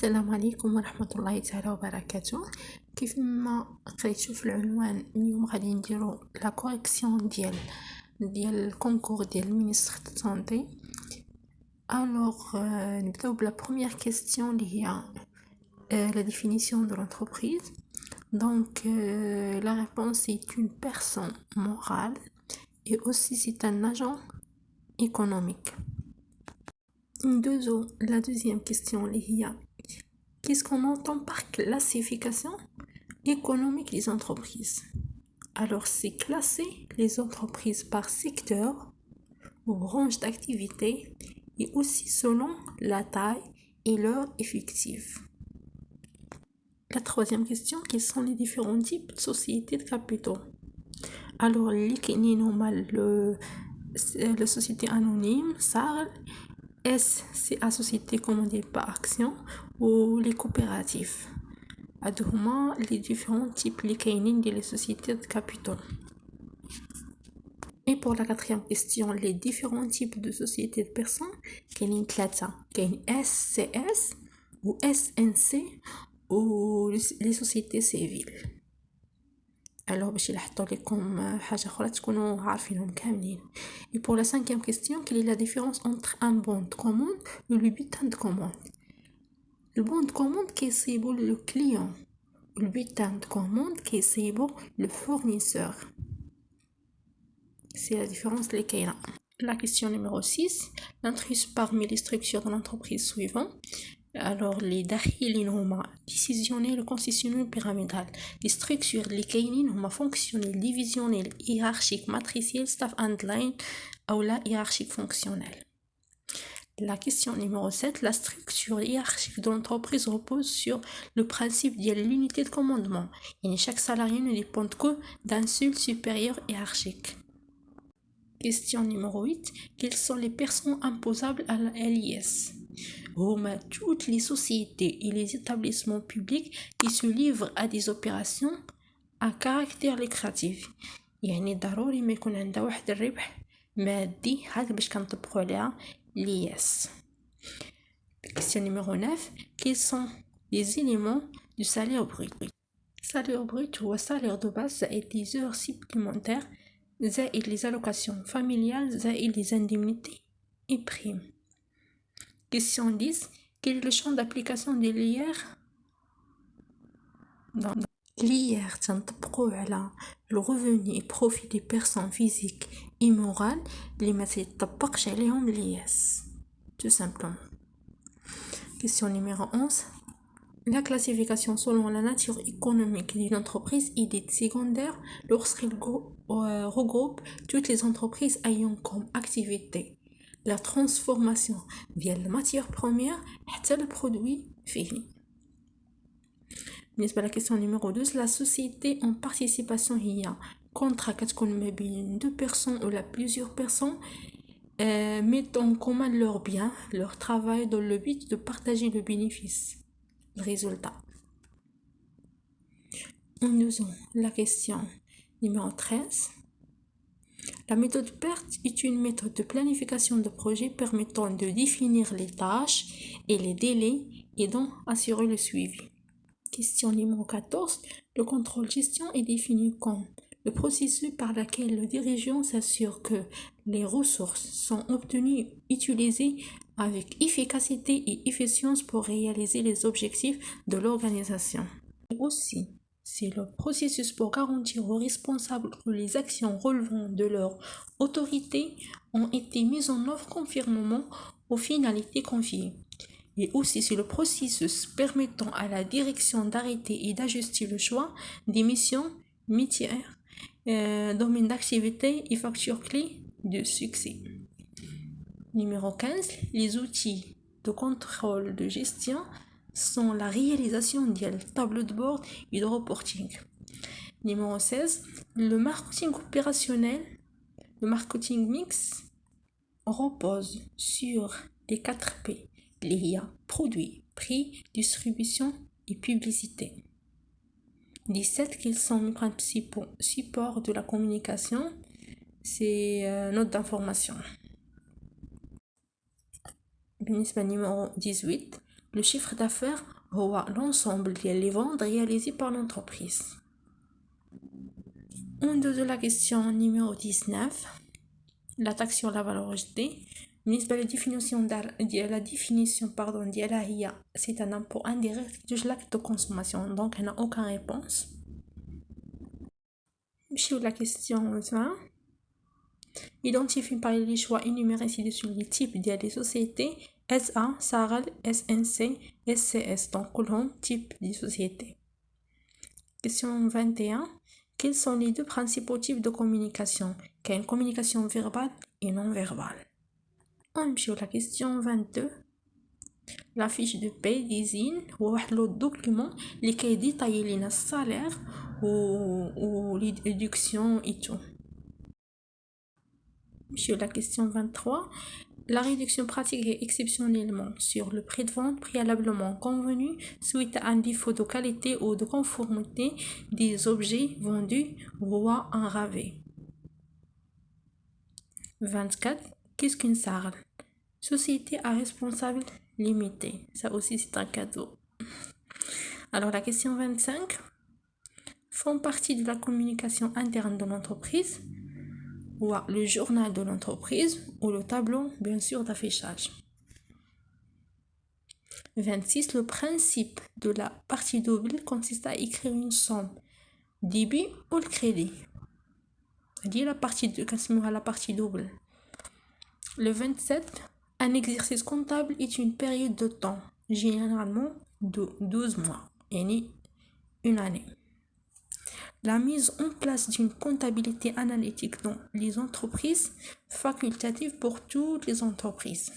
السلام عليكم ورحمة الله تعالى وبركاته. كيف ما قريتو في العنوان، اليوم غادي نديرو لا كوريكسيون ديال الكونكور ديال المينيستر دو سونتي. الوغ نبداو بلا بروميير كيستيون اللي هي la définition de l'entreprise. Donc la réponse est une personne morale et aussi c'est un agent économique. La deuxième question اللي هي qu'est-ce qu'on entend par classification économique des entreprises? Alors, c'est classer les entreprises par secteur ou branche d'activité et aussi selon la taille et leur effectif. La troisième question, quels sont les différents types de sociétés de capitaux? Alors, la société anonyme, SARL, S, c'est la société commandée par action ou les coopératives. هما les différents types اللي كاينين ديال les sociétés de capitaux. Et pour la quatrième question, les différents types de sociétés de personnes كاينين ثلاثة. كاين SCS ou SNC ou les sociétés civiles. Alors باش نحطوا لكم حاجة أخرى تكونوا عارفينهم كاملين. Et pour la cinquième question, quelle est la différence entre un bon de commande et le bulletin de commande? Le bon de commande كيصيبو le client. Le bulletin de commande كيصيبو le fournisseur. C'est la différence اللي كاينة. La question numéro 6, l'intruse parmi les structures de l'entreprise suivant. Alors les داخلين هما décisionnel, concessionnel, pyramidal. Les structures اللي كاينين هما fonctionnel, divisionnel, hiérarchique, matriciel, staff and line ou la hiérarchique fonctionnelle. La question numéro 7, la structure hiérarchique de l'entreprise repose sur le principe de l'unité de commandement. Et chaque salarié ne dépend que d'un seul supérieur hiérarchique. Question numéro 8, quelles sont les personnes imposables à la LIS? Toutes les sociétés et les établissements publics qui se livrent à des opérations à caractère lucratif. يعني ضروري ما يكون عندها واحد الربح مادي هذا باش كنطبقوا عليها l'IS. Question numéro 9, quels sont les éléments du salaire brut? Salaire brut ou salaire de base زائد les heures supplémentaires زائد les allocations familiales زائد les indemnités et primes. Question 10, quel est le champ d'application de l'IR? l'IR تنطبقوا على le revenu et profit des personnes physiques et morales اللي ما تطبقش عليهم l'IS. Tout simplement. Question numéro 11. La classification selon la nature économique d'une entreprise est dite secondaire lorsqu'elle regroupe toutes les entreprises ayant comme activité la transformation via la matière première حتى le produit fini. بالنسبة la question numéro 12, la société en participation هي contrat كتكون ما بين deux personnes ou là plusieurs personnes mettent en commun leurs biens, leur travail dans le but de partager le bénéfice, le résultat. Nous avons la question numéro 13. La méthode PERT est une méthode de planification de projet permettant de définir les tâches et les délais et donc assurer le suivi. Question numéro 14. Le contrôle-gestion est défini comme le processus par lequel le dirigeant s'assure que les ressources sont obtenues et utilisées avec efficacité et efficience pour réaliser les objectifs de l'organisation. Et aussi, c'est le processus pour garantir aux responsables que les actions relevant de leur autorité ont été mises en œuvre conformément aux finalités confiées. Et aussi, c'est le processus permettant à la direction d'arrêter et d'ajuster le choix des missions, métiers, domaines d'activité et factures clés de succès. Numéro 15, les outils de contrôle de gestion sont la réalisation d'un tableau de bord et de reporting. Numéro 16, le marketing opérationnel, le marketing mix repose sur les 4 P, les produits, prix, distribution et publicité. 17, quels sont les principaux supports de la communication? C'est note d'information. بالنسبة numéro 18, Le chiffre d'affaires هو l'ensemble ديال les ventes réalisées par l'entreprise. On de la question numéro 19. La taxe sur la valeur ajoutée. بالنسبة للديفينيسيون ديال ديالها هي c'est un impôt indirect de l'acte de consommation. Donc on n'a aucune réponse. Sur la question 20. Identifie par les choix énumérés ci-dessus les types des sociétés SA, SARL, SNC, SCS. Donc كلهم type de société. Question 21. Quels sont les deux principaux types de communication? Qu'il y a une communication verbale et non verbale. On sur la question 22. La fiche de paie désigne le document qui détaille les salaires ou les déductions et tout. Sur la question 23. La réduction pratique est exceptionnellement sur le prix de vente préalablement convenu suite à un défaut de qualité ou de conformité des objets vendus ou en rabais. 24. Qu'est-ce qu'une SARL? Société à responsable limité. Ça aussi, c'est un cadeau. Alors, la question 25. Font partie de la communication interne de l'entreprise ou le journal de l'entreprise ou le tableau, bien sûr, d'affichage. 26. Le principe de la partie double consiste à écrire une somme, débit ou le crédit. C'est-à-dire la partie double. Le 27. Un exercice comptable est une période de temps, généralement de 12 mois, et une année. La mise en place d'une comptabilité analytique dans les entreprises facultative pour toutes les entreprises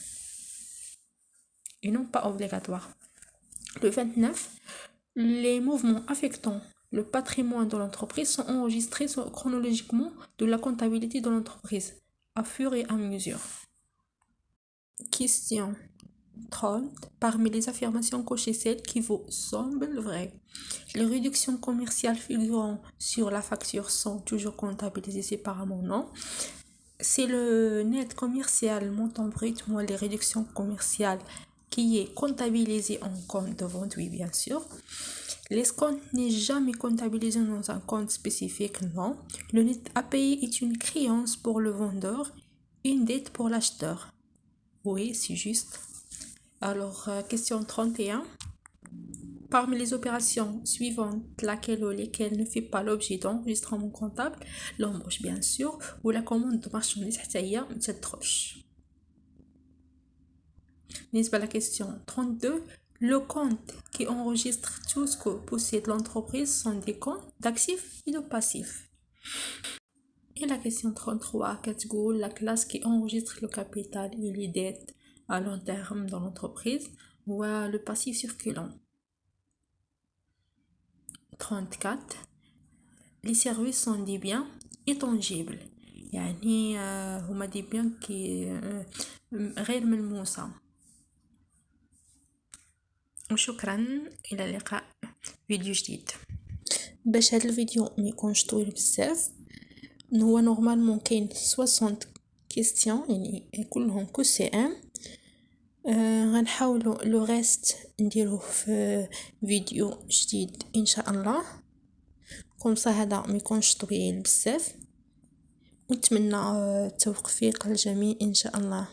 et non pas obligatoire. Le 29. Les mouvements affectant le patrimoine de l'entreprise sont enregistrés chronologiquement de la comptabilité de l'entreprise à fur et à mesure. Question 30. Parmi les affirmations cochées, celles qui vous semblent vraies. Les réductions commerciales figurant sur la facture sont toujours comptabilisées séparément, non? C'est le net commercial montant brut moins les réductions commerciales qui est comptabilisé en compte de vente, oui bien sûr. L'escompte n'est jamais comptabilisé dans un compte spécifique, non. Le net à payer est une créance pour le vendeur, une dette pour l'acheteur. Oui, c'est juste. Alors, question 31. Parmi les opérations suivantes, laquelle ou lesquelles ne fait pas l'objet d'enregistrement comptable, l'embauche bien sûr, ou la commande de marchandises حتى تدخلش. بالنسبة à la question 32, le compte qui enregistre tout ce que possède l'entreprise sont des comptes d'actifs et de passifs. Et la question 33, catégorie, la classe qui enregistre le capital et les dettes à long terme dans l'entreprise ou le passif circulant. 34. Les services sont des biens intangibles يعني هما des biens qui غير ملموسة. وشكرا إلى اللقاء فيديو جديد. باش هذا الفيديو ما يكونش طويل بزاف هو نورمالمون كاين 60 كيستيون يعني كلهم QCM. غنحاولوا لو ريست نديروه في فيديو جديد ان شاء الله كومسا هذا ما يكونش طويل بزاف ونتمنى التوفيق للجميع ان شاء الله.